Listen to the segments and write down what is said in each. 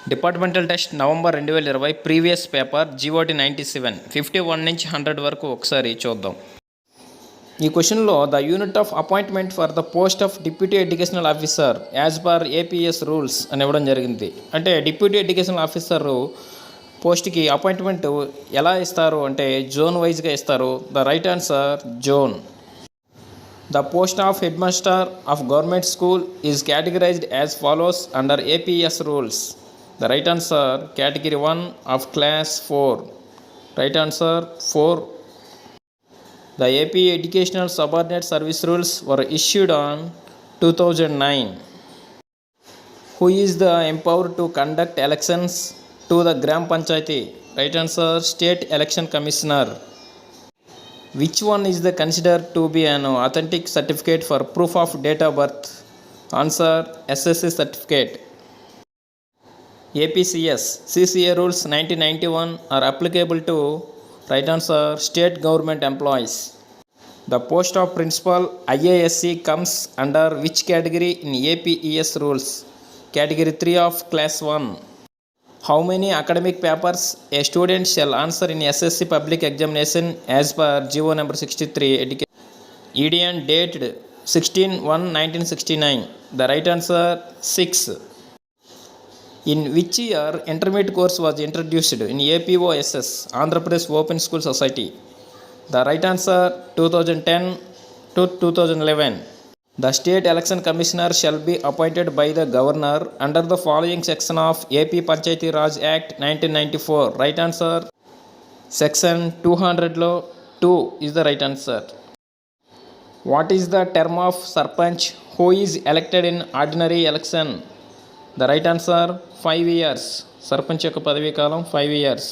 Departmental test November 2020 previous paper GOT 97 51 నుంచి 100 వరకు ఒకసారి చూద్దాం. ఈ క్వశ్చన్లో the unit of appointment for the post of deputy educational officer as per APS rules అని ఇవ్వడం జరిగింది. అంటే డిప్యూటీ ఎడ్యుకేషనల్ ఆఫీసర్ పోస్ట్కి అపాయింట్మెంట్ ఎలా ఇస్తారు అంటే జోన్ వైజ్గా ఇస్తారు. The right answer zone. The post of headmaster of government school is categorized as follows under APS rules. The right answer category 1 of class 4. Right answer 4. The AP Educational Subordinate Service Rules were issued on 2009. Who is the empowered to conduct elections to the Gram Panchayati? Right answer State Election Commissioner. Which one is the considered to be an authentic certificate for proof of date of birth? Answer SSC certificate. APCS CCA rules 1991 are applicable to right answer state government employees. The post of principal IASC comes under which category in APES rules? Category 3 of class 1. How many academic papers a student shall answer in SSC public examination as per GO number 63 EDN dated 16/1/1969? The right answer 6. In which year intermediate course was introduced in APOSS Andhra Pradesh Open School Society? The right answer 2010 to 2011. The State Election Commissioner shall be appointed by the Governor under the following section of AP Panchayati Raj Act 1994. Right answer section 200 lo 2 is the right answer. What is the term of Sarpanch who is elected in ordinary election? The right answer 5 years. Sarpanch యొక్క పదవీ కాలం 5 years.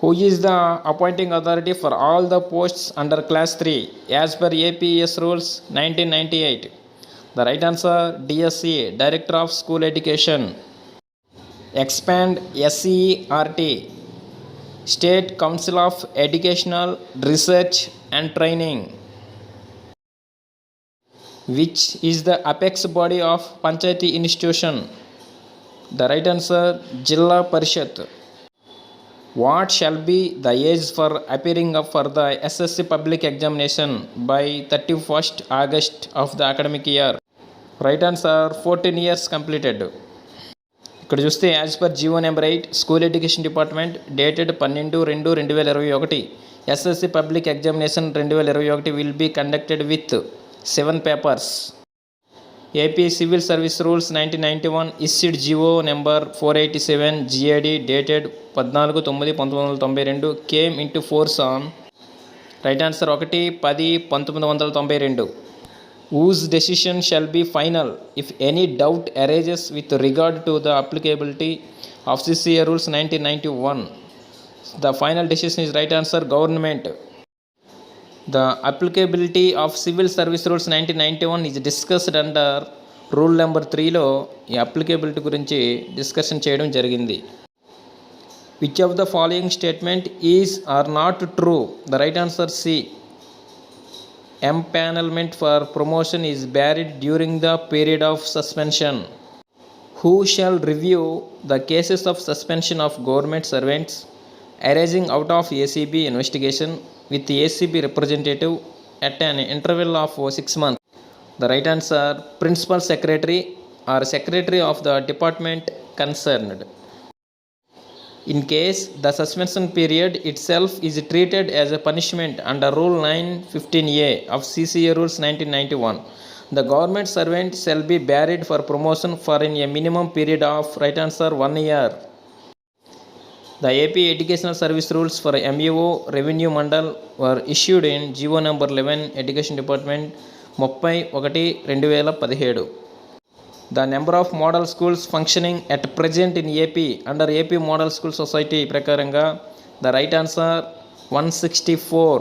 Who is the appointing authority for all the posts under class 3 as per APES rules 1998? The right answer DSE Director of School Education. Expand SCERT State Council of Educational Research and Training. Which is the apex body of Panchayati institution? The right answer Jilla Parishad. What shall be the age for appearing up for the SSC public examination by 31st August of the academic year? Right answer 14 years completed. ఇక్కడ చూస్తే as per GO number 8 school education department dated 12/2/2021 SSC public examination 2021 will be conducted with 7 papers. AP Civil Service Rules 1991 issued GO number 487 GAD dated 14/9/1992 came into force on right answer 1/10/1992. Whose decision shall be final if any doubt arises with regard to the applicability of CCA Rules 1991? The final decision is right answer government. The applicability of Civil Service Rules 1991 is discussed under rule number 3లో ఈ applicability గురించి discussion చేయడం జరిగింది. Which of the following statement is or not true? The right answer C. Empanelment for promotion is barred during the period of suspension. Who shall review the cases of suspension of government servants arising out of ACB investigation with ACB representative at an interval of 6 months? The right answer principal secretary or secretary of the department concerned. In case the suspension period itself is treated as a punishment under Rule 915A of CCA Rules 1991, the government servant shall be buried for promotion for in a minimum period of right answer 1 year. The AP Educational Service Rules for MEO Revenue Mandal were issued in GO number 11 Education Department 30/1/2017. The number of model schools functioning at present in AP under AP Model School Society ప్రకారంగా the right answer 164.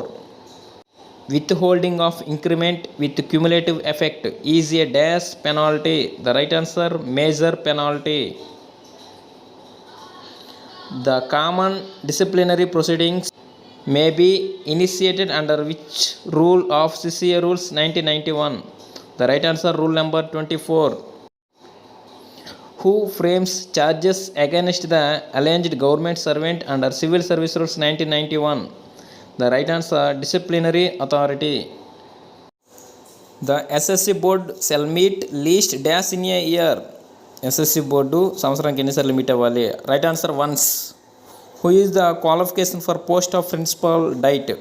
Withholding of increment with cumulative effect is a dash penalty. The right answer major penalty. The common disciplinary proceedings may be initiated under which rule of CCA Rules 1991? The right answer rule number 24. Who frames charges against the alleged government servant under Civil Service Rules 1991? The right answer, disciplinary authority. The SSC board shall meet least dash in a year. SSC board సంవత్సరానికి ఎన్నిసార్లు meet అవ్వాలి? Right answer, once. Who is the qualification for post of principal DIET?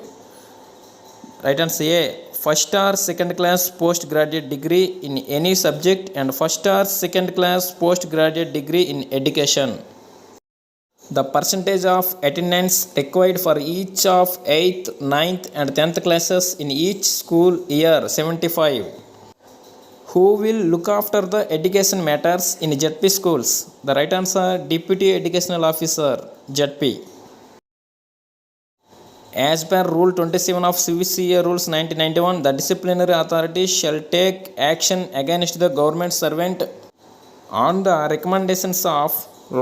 Right answer A, first or second class post graduate degree in any subject and first or second class post graduate degree in education. The percentage of attendance required for each of 8th, 9th and 10th classes in each school year, 75. Who will look after the education matters in ZP schools? The right answer, Deputy Educational Officer, ZP. As per Rule 27 of CVCA Rules 1991, the disciplinary authority shall take action against the government servant on the recommendations of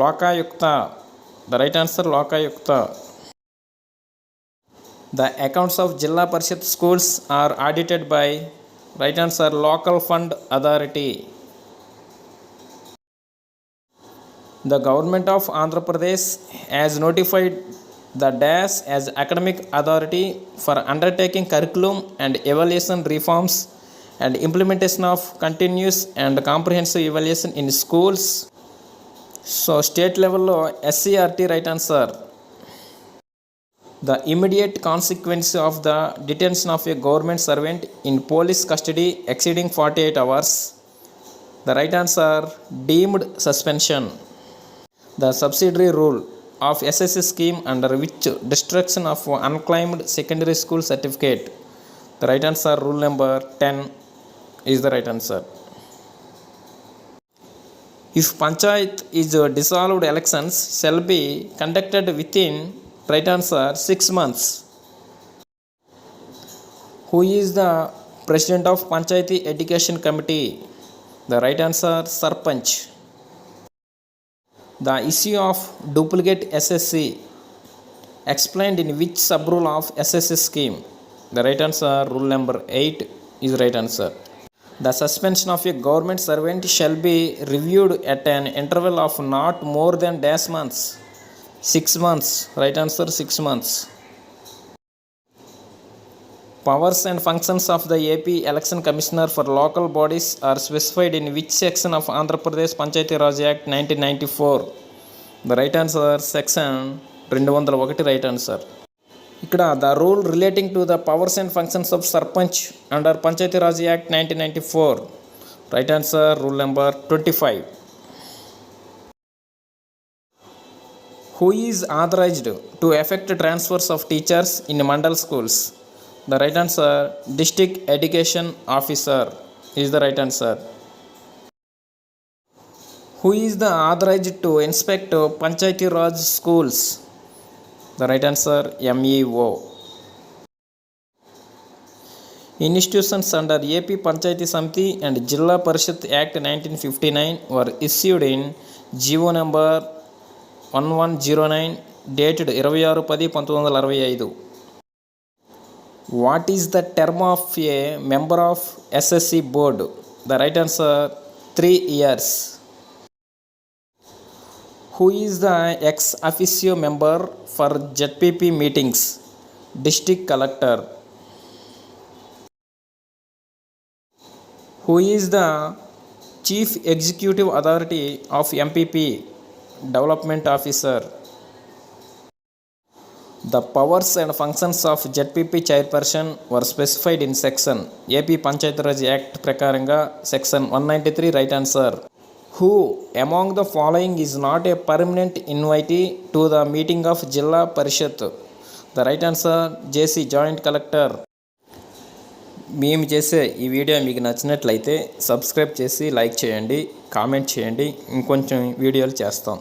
Lokayukta. The right answer, Lokayukta. The accounts of Jilla Parishad schools are audited by, right answer, Local Fund Authority. The government of Andhra Pradesh has notified the DAS as academic authority for undertaking curriculum and evaluation reforms and implementation of continuous and comprehensive evaluation in schools. So state లెవెల్లో SCRT right answer. The immediate consequence of the detention of A government servant in police custody exceeding 48 hours. The right answer, deemed suspension. The subsidiary rule of SSC scheme under which destruction of unclaimed secondary school certificate? The right answer, rule number 10 is the right answer. If panchayat is dissolved, elections shall be conducted within, right answer, 6 months. Who is the president of Panchayati Education Committee? The right answer, Sarpanch. The issue of duplicate SSC explained in which sub-rule of SSC scheme? The right answer, rule number 8 is the right answer. The suspension of a government servant shall be reviewed at an interval of not more than dash months. 6 months. Right answer, 6 months. Powers and functions of the AP Election Commissioner for local bodies are specified in which section of Andhra Pradesh Panchayati Raj Act 1994? The right answer, section 201. Right answer. ఇక్కడ the rule relating to the powers and functions of sarpanch under Panchayat Raj act 1994. Right answer, rule number 25. Who is authorised to effect transfers of teachers in mandal schools? The right answer, district education officer is the right answer. Who is the authorised to inspect Panchayat Raj schools? The right answer, MEO. Institutions under AP Panchayati Samiti and Jilla Parishad Act 1959 were issued in GO number 1109 dated 26/10/1965. What is the term of a member of SSC board? The right answer, 3 years. Who is the ex officio member for ZPP meetings? District Collector. Who is the Chief Executive Authority of MPP? Development Officer. The powers and functions of ZPP chairperson were specified in section AP Panchayati Raj Act ప్రకారంగా section 193. Right answer. Who among the following is not a permanent invitee to the meeting of Jilla Parishad? The right answer, JC, Joint Collector. మేము చేసే ఈ video మీకు నచ్చినట్లయితే subscribe చేసి like చేయండి, comment చేయండి. ఇంకొంచెం వీడియోలు చేస్తాం.